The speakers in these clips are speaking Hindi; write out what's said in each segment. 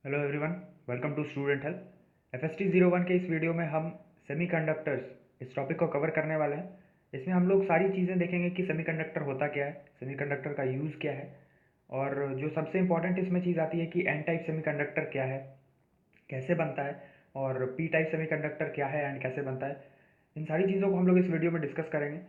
Hello everyone, welcome to student help. FST 01 के इस वीडियो में हम सेमीकंडक्टर्स इस टॉपिक को कवर करने वाले हैं। इसमें हम लोग सारी चीज़ें देखेंगे कि सेमीकंडक्टर होता क्या है, सेमीकंडक्टर का यूज़ क्या है, और जो सबसे इम्पॉर्टेंट इसमें चीज़ आती है कि एन टाइप सेमीकंडक्टर क्या है, कैसे बनता है, और पी टाइप सेमीकंडक्टर क्या है एंड कैसे बनता है। इन सारी चीज़ों को हम लोग इस वीडियो में डिस्कस करेंगे।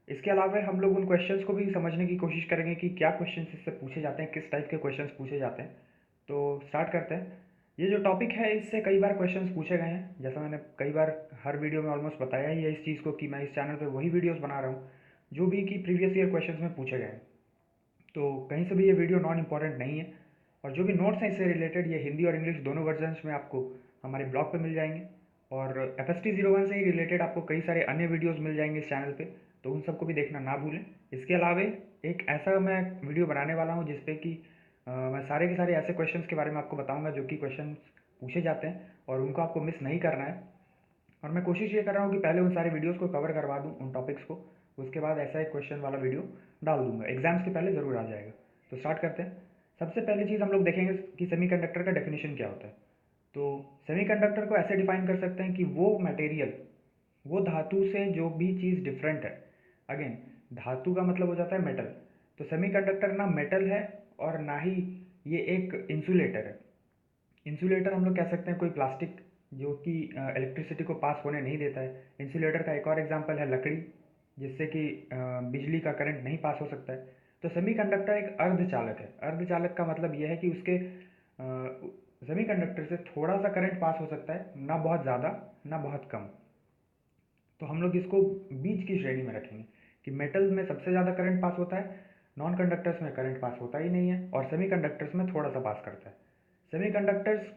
इसके अलावा हम लोग उन क्वेश्चंस को भी समझने की कोशिश करेंगे कि क्या क्वेश्चंस इससे पूछे जाते हैं, किस टाइप के क्वेश्चंस पूछे जाते हैं। तो स्टार्ट करते हैं। ये जो टॉपिक है इससे कई बार क्वेश्चंस पूछे गए हैं, जैसा मैंने कई बार हर वीडियो में ऑलमोस्ट बताया ही है इस चीज़ को कि मैं इस चैनल पे वही वीडियोस बना रहा हूँ जो भी कि प्रीवियस ईयर क्वेश्चंस में पूछे गए हैं। तो कहीं से भी ये वीडियो नॉन इम्पॉर्टेंट नहीं है, और जो भी नोट्स हैं इससे रिलेटेड ये हिंदी और इंग्लिश दोनों वर्जन्स में आपको हमारे ब्लॉग पे मिल जाएंगे। और FST 01 से ही रिलेटेड आपको कई सारे अन्य वीडियोस मिल जाएंगे इस चैनल पे, तो उन सबको भी देखना ना भूलें। इसके अलावा एक ऐसा मैं वीडियो बनाने वाला हूँ जिसपे कि मैं सारे के सारे ऐसे क्वेश्चंस के बारे में आपको बताऊंगा जो कि क्वेश्चन पूछे जाते हैं और उनको आपको मिस नहीं करना है। और मैं कोशिश ये कर रहा हूँ कि पहले उन सारे वीडियोस को कवर करवा दूँ, उन टॉपिक्स को, उसके बाद ऐसा एक क्वेश्चन वाला वीडियो डाल दूंगा। एग्जाम्स के पहले ज़रूर आ जाएगा। तो स्टार्ट करते हैं। सबसे पहली चीज़ हम लोग देखेंगे कि सेमीकंडक्टर का डेफिनेशन क्या होता है। तो सेमीकंडक्टर को ऐसे डिफाइन कर सकते हैं कि वो मटेरियल, वो धातु से जो भी चीज़ डिफरेंट है। अगेन, धातु का मतलब हो जाता है मेटल। तो सेमीकंडक्टर ना मेटल है और ना ही ये एक इंसुलेटर है। इंसुलेटर हम लोग कह सकते हैं कोई प्लास्टिक जो कि इलेक्ट्रिसिटी को पास होने नहीं देता है। इंसुलेटर का एक और एग्जांपल है लकड़ी, जिससे कि बिजली का करंट नहीं पास हो सकता है। तो सेमीकंडक्टर एक अर्धचालक है। अर्धचालक का मतलब यह है कि उसके सेमीकंडक्टर से थोड़ा सा करंट पास हो सकता है, ना बहुत ज़्यादा ना बहुत कम। तो हम लोग इसको बीच की श्रेणी में रखेंगे कि मेटल में सबसे ज़्यादा करंट पास होता है, नॉन कंडक्टर्स में करंट पास होता ही नहीं है, और सेमीकंडक्टर्स में थोड़ा सा पास करता है। सेमीकंडक्टर्स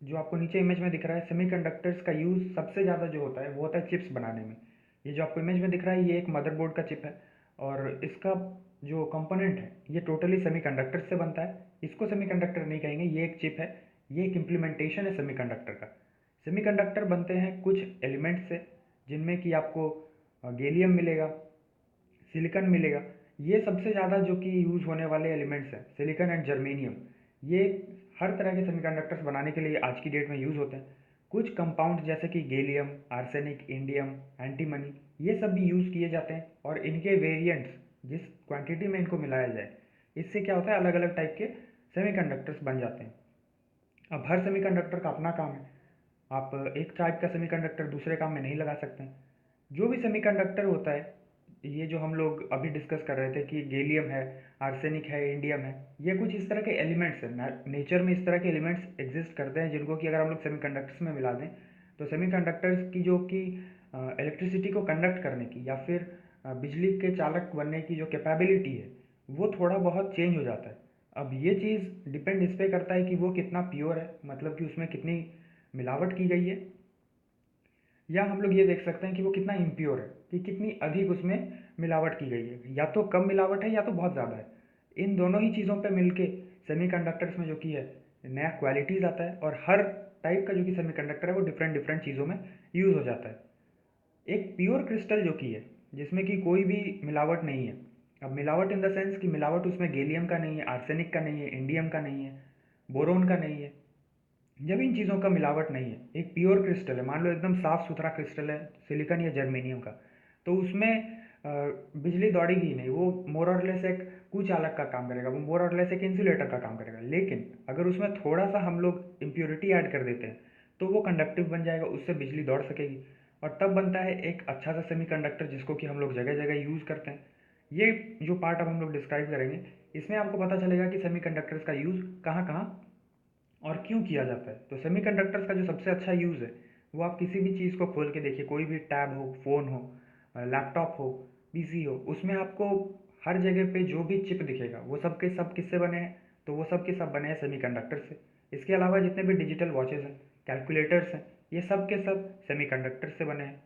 जो आपको नीचे इमेज में दिख रहा है, सेमीकंडक्टर्स का यूज़ सबसे ज़्यादा जो होता है वो होता है चिप्स बनाने में। ये जो आपको इमेज में दिख रहा है ये एक मदरबोर्ड का चिप है, और इसका जो कंपोनेंट है ये टोटली सेमीकंडक्टर से बनता है। इसको सेमीकंडक्टर नहीं कहेंगे, ये एक चिप है, ये एक इम्प्लीमेंटेशन है सेमीकंडक्टर का। सेमीकंडक्टर बनते हैं कुछ एलिमेंट से, जिनमें कि आपको गैलियम मिलेगा, सिलिकॉन मिलेगा। ये सबसे ज़्यादा जो कि यूज़ होने वाले एलिमेंट्स हैं, सिलिकॉन एंड जर्मेनियम। ये हर तरह के सेमीकंडक्टर्स बनाने के लिए आज की डेट में यूज़ होते हैं। कुछ कंपाउंड जैसे कि गैलियम, आर्सेनिक, इंडियम, एंटीमनी, ये सब भी यूज़ किए जाते हैं, और इनके वेरिएंट्स जिस क्वांटिटी में इनको मिलाया जाए, इससे क्या होता है अलग अलग टाइप के सेमीकंडक्टर्स बन जाते हैं। अब हर सेमीकंडक्टर का अपना काम है, आप एक टाइप का सेमीकंडक्टर दूसरे काम में नहीं लगा सकते हैं। जो भी सेमीकंडक्टर होता है, ये जो हम लोग अभी डिस्कस कर रहे थे कि गैलियम है, आर्सेनिक है, इंडियम है, ये कुछ इस तरह के एलिमेंट्स हैं। नेचर में इस तरह के एलिमेंट्स एग्जिस्ट करते हैं जिनको कि अगर हम लोग सेमीकंडक्टर्स में मिला दें तो सेमीकंडक्टर्स की जो कि इलेक्ट्रिसिटी को कंडक्ट करने की या फिर बिजली के चालक बनने की जो कैपेबिलिटी है वो थोड़ा बहुत चेंज हो जाता है। अब ये चीज़ डिपेंड इस पे करता है कि वो कितना प्योर है, मतलब कि उसमें कितनी मिलावट की गई है, या हम लोग ये देख सकते हैं कि वो कितना इम्प्योर है, कि कितनी अधिक उसमें मिलावट की गई है, या तो कम मिलावट है या तो बहुत ज़्यादा है। इन दोनों ही चीज़ों पे मिलके सेमीकंडक्टर्स में जो कि है नया क्वालिटीज़ आता है, और हर टाइप का जो कि सेमीकंडक्टर है वो डिफरेंट डिफरेंट चीज़ों में यूज़ हो जाता है। एक प्योर क्रिस्टल जो कि है जिसमें कि कोई भी मिलावट नहीं है। अब मिलावट इन द सेंस कि मिलावट उसमें गैलियम का नहीं है, आर्सेनिक का नहीं है, इंडियम का नहीं है, बोरोन का नहीं है। जब इन चीज़ों का मिलावट नहीं है, एक प्योर क्रिस्टल है, मान लो एकदम साफ सुथरा क्रिस्टल है सिलिकॉन या जर्मेनियम का, तो उसमें बिजली दौड़ेगी ही नहीं। वो मोर और लेस एक कुचालक का काम करेगा, वो मोर और लेस एक इंसुलेटर का काम करेगा। लेकिन अगर उसमें थोड़ा सा हम लोग इम्प्योरिटी ऐड कर देते हैं तो वो कंडक्टिव बन जाएगा, उससे बिजली दौड़ सकेगी, और तब बनता है एक अच्छा सा सेमीकंडक्टर जिसको कि हम लोग जगह जगह यूज़ करते हैं। ये जो पार्ट अब हम लोग डिस्क्राइब करेंगे, इसमें आपको पता चलेगा कि सेमीकंडक्टर्स का यूज़ कहाँ कहाँ और क्यों किया जाता है। तो सेमीकंडक्टर्स का जो सबसे अच्छा यूज़ है वो आप किसी भी चीज़ को खोल के देखिए, कोई भी टैब हो, फ़ोन हो, लैपटॉप हो, पीसी हो, उसमें आपको हर जगह पे जो भी चिप दिखेगा वो सब के सब किससे बने हैं, तो वो सब के सब बने हैं सेमीकंडक्टर से। इसके अलावा जितने भी डिजिटल वॉचेस हैं, कैलकुलेटर्स हैं, ये सब के सब सेमीकंडक्टर से बने हैं।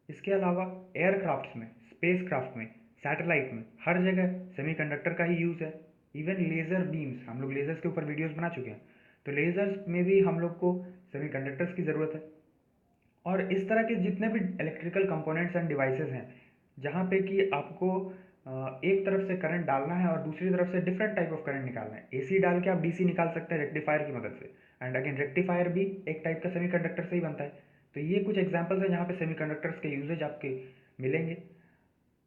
इसके अलावा एयरक्राफ्ट्स में, स्पेस क्राफ्ट में, सैटेलाइट में, हर जगह सेमीकंडक्टर का ही यूज़ है। इवन लेज़र बीम्स, हम लोग लेज़र्स के ऊपर वीडियोस बना चुके हैं, तो लेज़र्स में भी हम लोग को सेमीकंडक्टर्स की ज़रूरत है। और इस तरह के जितने भी इलेक्ट्रिकल कंपोनेंट्स एंड डिवाइसेस हैं जहाँ पे कि आपको एक तरफ से करंट डालना है और दूसरी तरफ से डिफरेंट टाइप ऑफ करंट निकालना है। एसी डाल के आप डीसी निकाल सकते हैं रेक्टिफायर की मदद से, एंड अगेन रेक्टिफायर भी एक टाइप का सेमीकंडक्टर से ही बनता है। तो ये कुछ एग्जांपल्स हैं जहाँ पे सेमीकंडक्टर्स के यूजेज आपके मिलेंगे।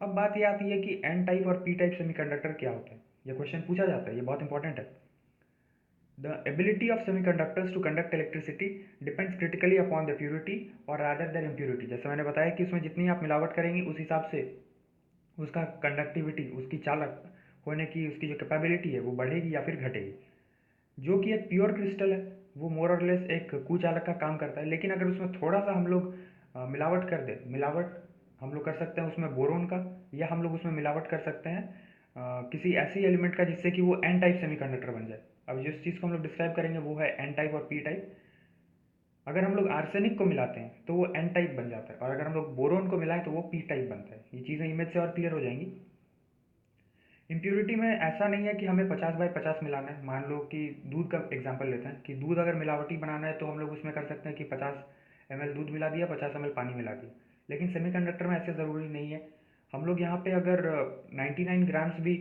अब बात ये आती है कि एन टाइप और पी टाइप सेमीकंडक्टर क्या होता है। ये क्वेश्चन पूछा जाता है, ये बहुत इंपॉर्टेंट है। The ability of semiconductors to conduct electricity depends critically upon the purity or rather their impurity। जैसे मैंने बताया कि उसमें जितनी आप मिलावट करेंगे उस हिसाब से उसका कंडक्टिविटी, उसकी चालक होने की उसकी जो कैपेबिलिटी है वो बढ़ेगी या फिर घटेगी। जो कि एक प्योर क्रिस्टल है वो मोर और लेस एक कुचालक का काम करता है, लेकिन अगर उसमें थोड़ा सा हम लोग मिलावट कर दें, मिलावट हम लोग कर सकते हैं उसमें बोरोन का, या हम लोग उसमें मिलावट कर सकते हैं किसी ऐसी एलिमेंट का जिससे कि वो एन टाइप सेमीकंडक्टर बन जाए। अब जिस चीज़ को हम लोग डिस्क्राइब करेंगे वो है एन टाइप और पी टाइप। अगर हम लोग आर्सेनिक को मिलाते हैं तो वो एन टाइप बन जाता है, और अगर हम लोग बोरोन को मिलाएं तो वो पी टाइप बनता है। ये चीज़ें इमेज से और क्लियर हो जाएंगी। इम्प्योरिटी में ऐसा नहीं है कि हमें 50/50 मिलाना है। मान लो कि दूध का एग्जांपल लेते हैं कि दूध अगर मिलावटी बनाना है तो हम लोग उसमें कर सकते हैं कि 50 ml दूध मिला दिया, 50 ml पानी मिला दिया। लेकिन सेमीकंडक्टर में ऐसे ज़रूरी नहीं है। हम लोग यहाँ पे अगर 99 ग्राम्स भी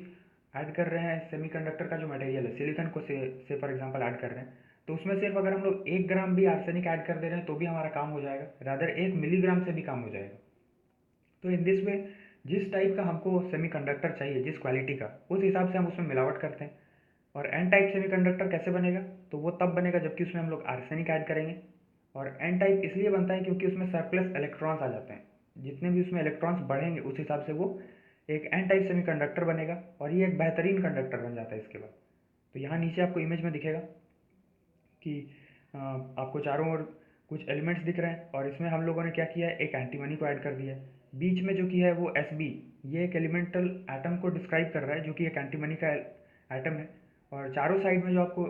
ऐड कर रहे हैं सेमीकंडक्टर का जो मटेरियल है, सिलिकॉन को से फॉर एग्जांपल ऐड कर रहे हैं, तो उसमें सिर्फ अगर हम लोग 1 ग्राम भी आर्सेनिक ऐड कर दे रहे हैं तो भी हमारा काम हो जाएगा, रादर 1 मिलीग्राम से भी काम हो जाएगा। तो इन दिस वे जिस टाइप का हमको सेमीकंडक्टर चाहिए, जिस क्वालिटी का, उस हिसाब से हम उसमें मिलावट करते हैं। और एन टाइप सेमीकंडक्टर कैसे बनेगा, तो वो तब बनेगा जबकि उसमें हम लोग आर्सेनिक ऐड करेंगे। और एन टाइप इसलिए बनता है क्योंकि उसमें सरप्लस इलेक्ट्रॉन्स आ जाते हैं। जितने भी उसमें इलेक्ट्रॉन्स बढ़ेंगे उस हिसाब से वो एक एन टाइप सेमीकंडक्टर बनेगा, और ये एक बेहतरीन कंडक्टर बन जाता है इसके बाद। तो यहाँ नीचे आपको इमेज में दिखेगा कि आपको चारों ओर कुछ एलिमेंट्स दिख रहे हैं, और इसमें हम लोगों ने क्या किया है, एक एंटीमनी को ऐड कर दिया है। बीच में जो कि है वो एस बी, ये एक एलिमेंटल एटम को डिस्क्राइब कर रहा है जो कि एक एंटीमनी का एटम है। और चारों साइड में जो आपको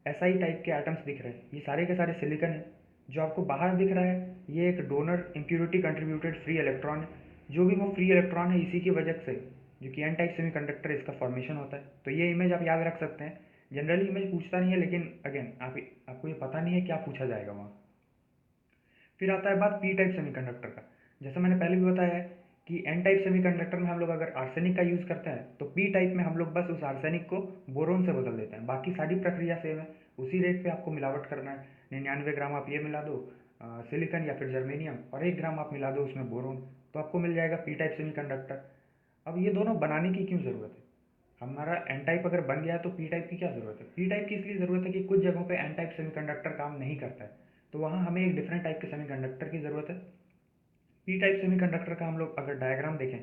एस आई टाइप के एटम्स दिख रहे हैं ये सारे के सारे सिलिकन है। जो आपको बाहर दिख रहा है ये एक donor impurity contributed free electron है। जो भी वो फ्री इलेक्ट्रॉन है इसी की वजह से जो कि एन टाइप सेमीकंडक्टर इसका फॉर्मेशन होता है। तो ये इमेज आप याद रख सकते हैं। जनरली इमेज पूछता नहीं है, लेकिन अगेन आपको ये पता नहीं है क्या पूछा जाएगा वहाँ। फिर आता है बात पी टाइप सेमीकंडक्टर का। जैसा मैंने पहले भी बताया है कि एन टाइप सेमीकंडक्टर में हम लोग अगर आर्सेनिक का यूज़ करते हैं तो पी टाइप में हम लोग बस उस आर्सेनिक को बोरोन से बदल देते हैं। बाकी सारी प्रक्रिया सेम है, उसी रेट पे आपको मिलावट करना है। 99 ग्राम आप ये मिला दो सिलिकन या फिर जर्मेनियम, और 1 ग्राम आप मिला दो उसमें बोरोन, तो आपको मिल जाएगा पी टाइप सेमीकंडक्टर। अब ये दोनों बनाने की क्यों ज़रूरत है? हमारा एन टाइप अगर बन गया है तो पी टाइप की क्या ज़रूरत है? पी टाइप की इसलिए ज़रूरत है कि कुछ जगहों पे एन टाइप सेमीकंडक्टर काम नहीं करता है, तो वहाँ हमें एक डिफरेंट टाइप के सेमीकंडक्टर की ज़रूरत है। पी टाइप सेमीकंडक्टर का हम लोग अगर डायग्राम देखें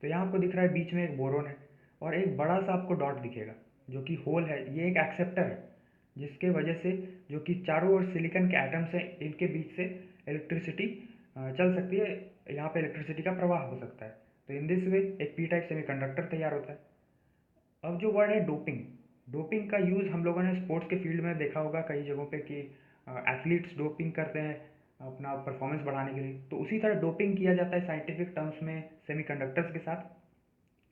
तो यहाँ आपको दिख रहा है बीच में एक बोरोन है, और एक बड़ा सा आपको डॉट दिखेगा जो कि होल है। ये एक एक्सेप्टर है जिसके वजह से जो कि चारों ओर सिलिकॉन के एटम्स हैं इनके बीच से इलेक्ट्रिसिटी चल सकती है, यहाँ पे इलेक्ट्रिसिटी का प्रवाह हो सकता है। तो इन दिस वे एक पी टाइप सेमीकंडक्टर तैयार होता है। अब जो वर्ड है डोपिंग, डोपिंग का यूज़ हम लोगों ने स्पोर्ट्स के फील्ड में देखा होगा कई जगहों पे कि एथलीट्स डोपिंग करते हैं अपना परफॉर्मेंस बढ़ाने के लिए। तो उसी तरह डोपिंग किया जाता है साइंटिफिक टर्म्स में सेमीकंडक्टर्स के साथ,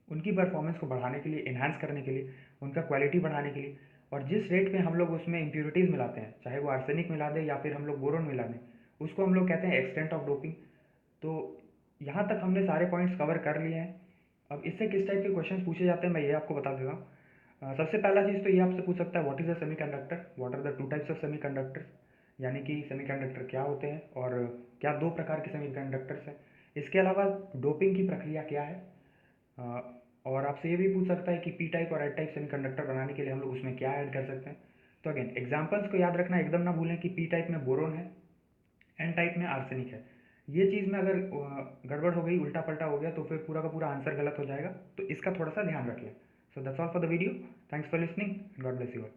उनकी परफॉर्मेंस को बढ़ाने के लिए, इन्हांस करने के लिए, उनका क्वालिटी बढ़ाने के लिए। और जिस रेट पे हम लोग उसमें इम्प्योरिटीज़ मिलाते हैं, चाहे वो आर्सेनिक मिला दें या फिर हम लोग बोरोन मिला दें, उसको हम लोग कहते हैं एक्सटेंट ऑफ डोपिंग। तो यहाँ तक हमने सारे पॉइंट्स कवर कर लिए हैं। अब इससे किस टाइप के क्वेश्चंस पूछे जाते हैं मैं ये आपको बता देता हूँ। सबसे पहला चीज़ तो ये आपसे पूछ सकता है what is a semiconductor, what are the two types of semiconductors, यानी कि सेमीकंडक्टर क्या होते हैं और क्या दो प्रकार के सेमीकंडक्टर्स हैं। इसके अलावा डोपिंग की प्रक्रिया क्या है, और आपसे ये भी पूछ सकता है कि पी टाइप और एड टाइप सेमीकंडक्टर बनाने के लिए हम लोग उसमें क्या ऐड कर सकते हैं। तो अगेन एग्जांपल्स को याद रखना, एकदम ना भूलें कि पी टाइप में बोरोन है, एन टाइप में आर्सेनिक है। ये चीज़ में अगर गड़बड़ हो गई, उल्टा पल्टा हो गया, तो फिर पूरा का पूरा आंसर गलत हो जाएगा। तो इसका थोड़ा सा ध्यान रख लें। So that's all for the video. Thanks for listening, God bless you all.